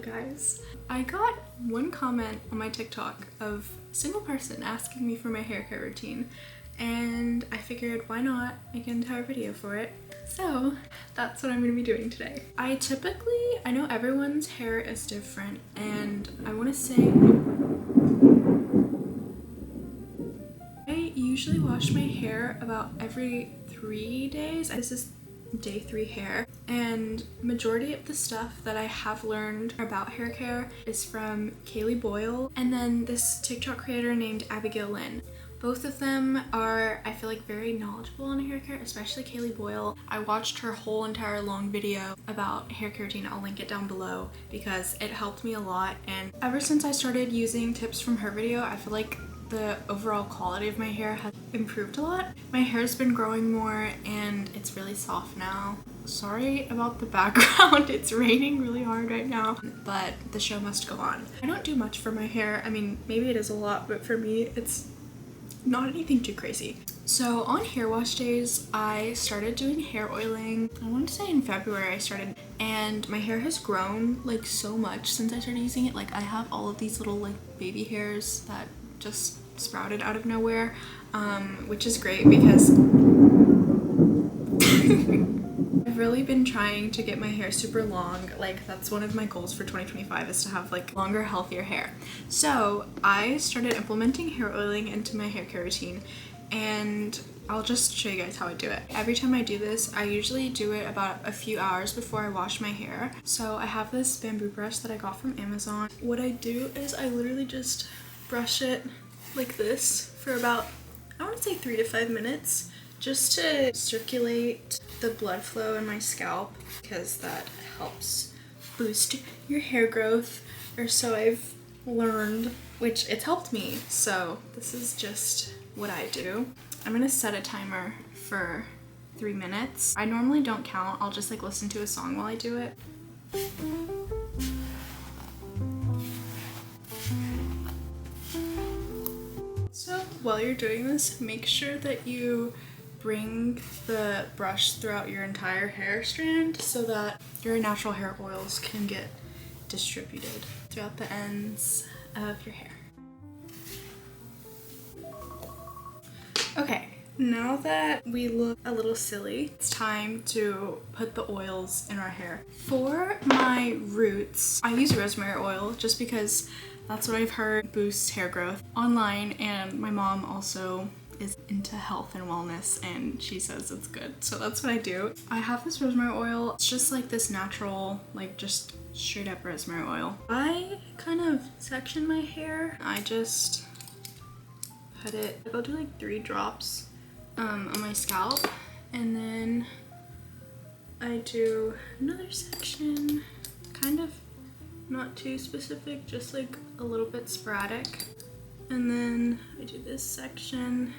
guys. I got one comment on my TikTok of a single person asking me for my hair care routine, and I figured why not make an entire video for it. So that's what I'm going to be doing today. I know everyone's hair is different, and I want to say I usually wash my hair about every 3 days. This is day 3 hair, and majority of the stuff that I have learned about hair care is from Kaylee Boyle and then this TikTok creator named Abigail Lynn. Both of them are, I feel like, very knowledgeable on hair care, especially Kaylee Boyle. I watched her whole entire long video about hair care routine. I'll link it down below because it helped me a lot, and ever since I started using tips from her video, I feel like the overall quality of my hair has improved a lot. My hair's been growing more and it's really soft now. Sorry about the background. It's raining really hard right now, but the show must go on. I don't do much for my hair. I mean, maybe it is a lot, but for me, it's not anything too crazy. So on hair wash days, I started doing hair oiling. I want to say in February I started, and my hair has grown like so much since I started using it. Like I have all of these little like baby hairs that just sprouted out of nowhere, which is great because I've really been trying to get my hair super long. Like that's one of my goals for 2025 is to have like longer, healthier hair. So I started implementing hair oiling into my hair care routine, and I'll just show you guys how I do it. Every time I do this, I usually do it about a few hours before I wash my hair. So I have this bamboo brush that I got from Amazon. What I do is I literally just brush it like this for about, I want to say 3 to 5 minutes, just to circulate the blood flow in my scalp, because that helps boost your hair growth, or so I've learned, which it's helped me. So this is just what I do. I'm gonna set a timer for 3 minutes. I normally don't count. I'll just like listen to a song while I do it. So while you're doing this, make sure that you bring the brush throughout your entire hair strand so that your natural hair oils can get distributed throughout the ends of your hair. Okay, now that we look a little silly, it's time to put the oils in our hair. For my roots, I use rosemary oil just because that's what I've heard boosts hair growth online, and my mom also is into health and wellness and she says it's good, so that's what I do. I have this rosemary oil. It's just like this natural, like just straight up rosemary oil. I kind of section my hair. I just put it, I'll do like 3 drops on my scalp, and then I do another section, kind of not too specific, just like a little bit sporadic. And then I do this section.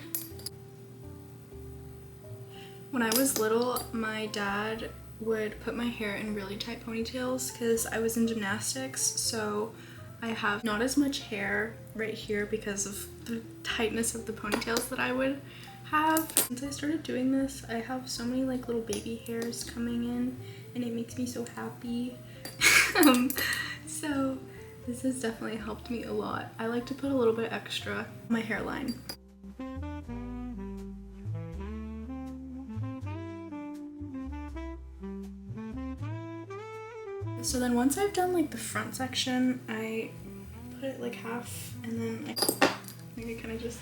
When I was little, my dad would put my hair in really tight ponytails because I was in gymnastics, so I have not as much hair right here because of the tightness of the ponytails that I would have. Since I started doing this, I have so many like little baby hairs coming in, and it makes me so happy. So this has definitely helped me a lot. I like to put a little bit extra on my hairline. So then once I've done like the front section, I put it like half, and then I kind of just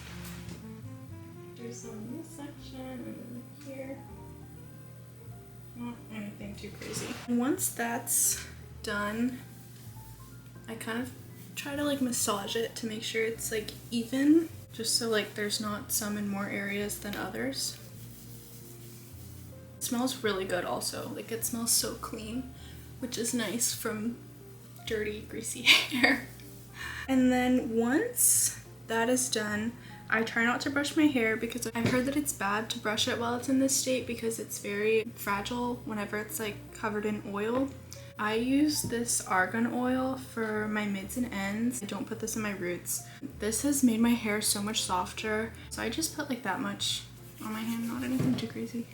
do some in this section and then here. Not anything too crazy. And once that's done, I kind of try to like massage it to make sure it's like even, just so like there's not some in more areas than others. It smells really good also. Like it smells so clean, which is nice from dirty, greasy hair. And then once that is done, I try not to brush my hair because I've heard that it's bad to brush it while it's in this state because it's very fragile whenever it's like covered in oil. I use this argan oil for my mids and ends. I don't put this in my roots. This has made my hair so much softer. So I just put like that much on my hand, not anything too crazy.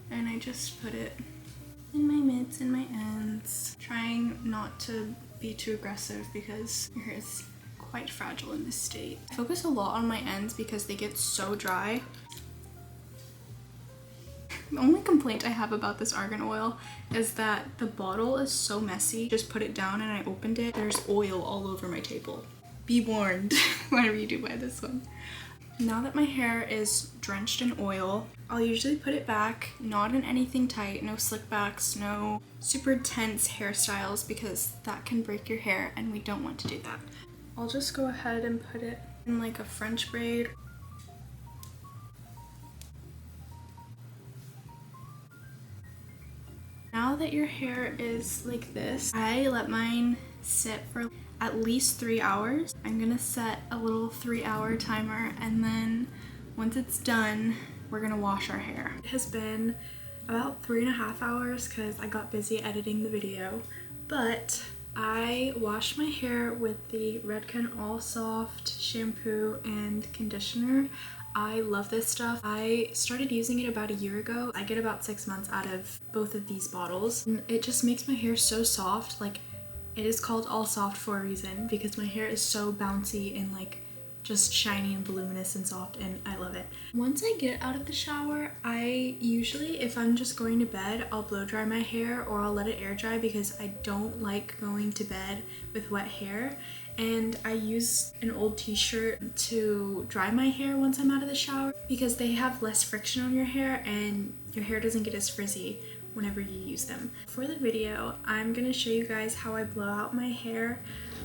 And I just put it in my mids and my ends. Trying not to be too aggressive because your hair is quite fragile in this state. I focus a lot on my ends because they get so dry. The only complaint I have about this argan oil is that the bottle is so messy. Just put it down and I opened it. There's oil all over my table. Be warned whenever you do buy this one. Now that my hair is drenched in oil, I'll usually put it back, not in anything tight, no slick backs, no super tense hairstyles because that can break your hair and we don't want to do that. I'll just go ahead and put it in like a French braid. Now that your hair is like this, I let mine sit for at least 3 hours. I'm gonna set a little 3-hour timer and then once it's done, we're gonna wash our hair. It has been about 3.5 hours because I got busy editing the video, but I washed my hair with the Redken All Soft shampoo and conditioner. I love this stuff. I started using it about a year ago. I get about 6 months out of both of these bottles. And it just makes my hair so soft. Like, it is called All Soft for a reason because my hair is so bouncy and like just shiny and voluminous and soft, and I love it. Once I get out of the shower, I usually, if I'm just going to bed, I'll blow dry my hair or I'll let it air dry because I don't like going to bed with wet hair. And I use an old t-shirt to dry my hair once I'm out of the shower because they have less friction on your hair and your hair doesn't get as frizzy whenever you use them. For the video, I'm gonna show you guys how I blow out my hair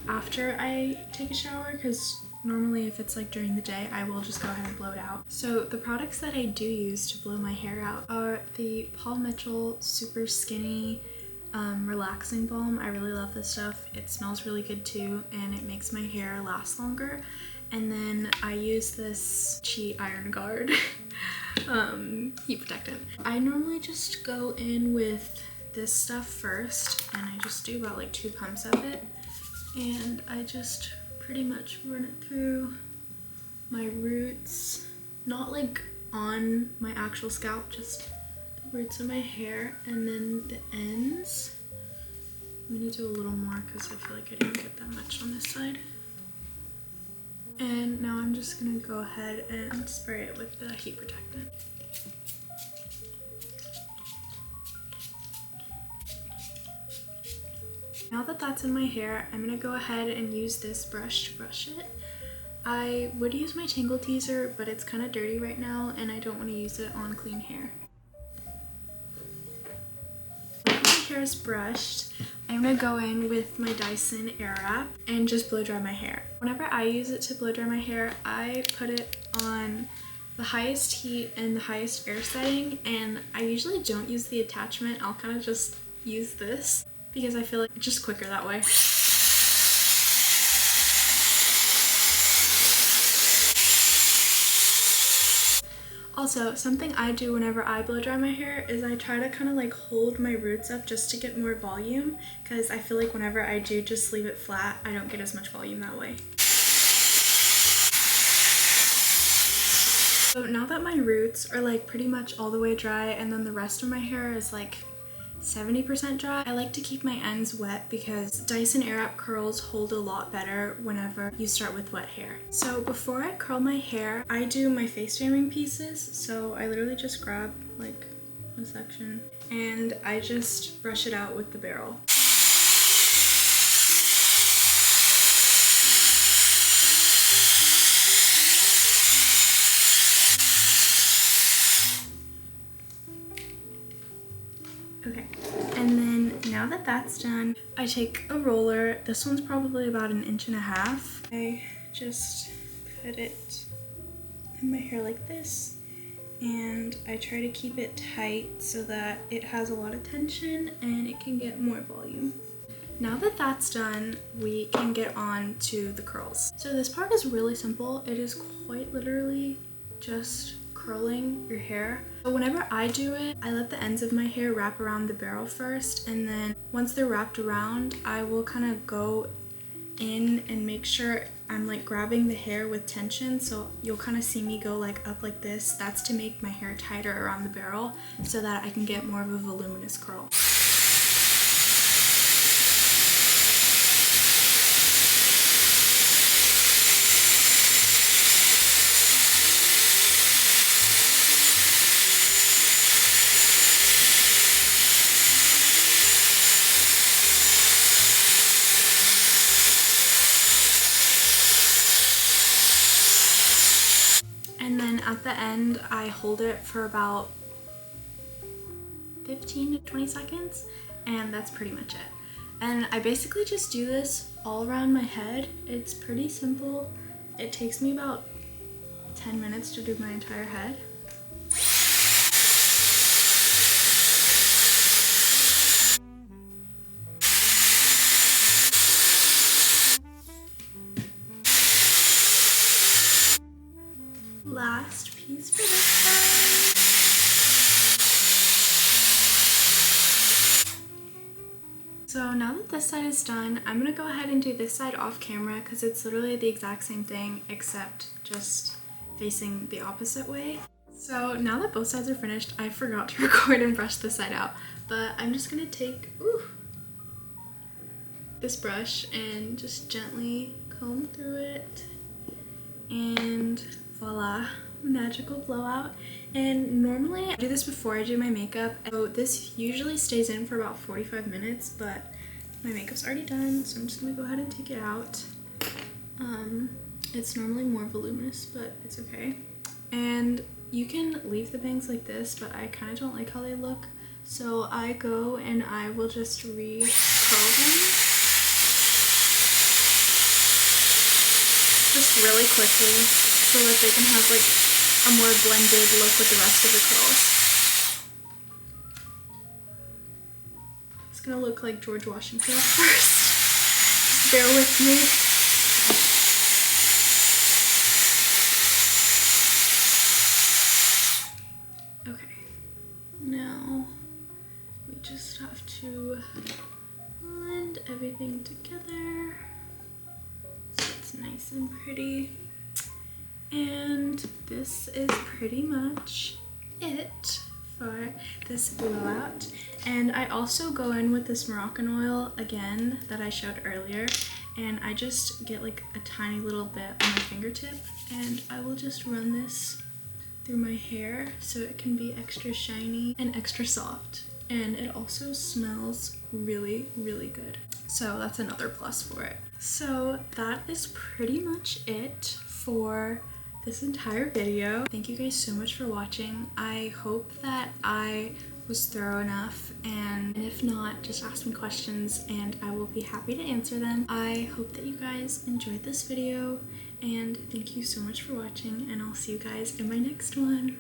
after I take a shower because normally if it's like during the day, I will just go ahead and blow it out. So the products that I do use to blow my hair out are the Paul Mitchell Super Skinny Relaxing Balm. I really love this stuff. It smells really good too and it makes my hair last longer. And then I use this Chi Iron Guard heat protectant. I normally just go in with this stuff first and I just do about like 2 pumps of it and I just pretty much run it through my roots, not like on my actual scalp, just the roots of my hair and then the ends. I'm gonna do a little more because I feel like I didn't get that much on this side. And now I'm just gonna go ahead and spray it with the heat protectant. Now that that's in my hair, I'm gonna go ahead and use this brush to brush it. I would use my Tangle Teaser, but it's kind of dirty right now and I don't want to use it on clean hair. Once my hair is brushed, I'm gonna go in with my Dyson airwrap and just blow dry my hair. Whenever I use it to blow dry my hair, I put it on the highest heat and the highest air setting, and I usually don't use the attachment. I'll kind of just use this because I feel like it's just quicker that way. Also, something I do whenever I blow dry my hair is I try to kind of like hold my roots up just to get more volume because I feel like whenever I do just leave it flat, I don't get as much volume that way. So now that my roots are like pretty much all the way dry and then the rest of my hair is like 70% dry, I like to keep my ends wet because Dyson Airwrap curls hold a lot better whenever you start with wet hair. So before I curl my hair, I do my face framing pieces. So I literally just grab like a section and I just brush it out with the barrel. Okay, and then now that that's done, I take a roller. This one's probably about 1.5 inches. I just put it in my hair like this, and I try to keep it tight so that it has a lot of tension and it can get more volume. Now that that's done, we can get on to the curls. So this part is really simple. It is quite literally just curling your hair. But whenever I do it, I let the ends of my hair wrap around the barrel first, and then once they're wrapped around, I will kind of go in and make sure I'm like grabbing the hair with tension. So you'll kind of see me go like up like this. That's to make my hair tighter around the barrel so that I can get more of a voluminous curl. the end, I hold it for about 15 to 20 seconds, and that's pretty much it. And I basically just do this all around my head. It's pretty simple. It takes me about 10 minutes to do my entire head. Last piece for this side. So now that this side is done, I'm gonna go ahead and do this side off camera because it's literally the exact same thing except just facing the opposite way. So now that both sides are finished, I forgot to record and brush this side out, but I'm just gonna take this brush and just gently comb through it, and voila, magical blowout. And normally I do this before I do my makeup, so this usually stays in for about 45 minutes, but my makeup's already done, so I'm just gonna go ahead and take it out. It's normally more voluminous, but it's okay. And you can leave the bangs like this, but I kind of don't like how they look, so I go and I will just re-curl them just really quickly so that they can have like a more blended look with the rest of the curls. It's gonna look like George Washington at first. Just bear with me. Okay, now we just have to blend everything together so it's nice and pretty. And this is pretty much it for this blowout. And I also go in with this Moroccan oil again that I showed earlier, and I just get like a tiny little bit on my fingertip, and I will just run this through my hair so it can be extra shiny and extra soft. And it also smells really, really good. So that's another plus for it. So that is pretty much it for this entire video. Thank you guys so much for watching. I hope that I was thorough enough, and if not, just ask me questions and I will be happy to answer them. I hope that you guys enjoyed this video, and thank you so much for watching, and I'll see you guys in my next one.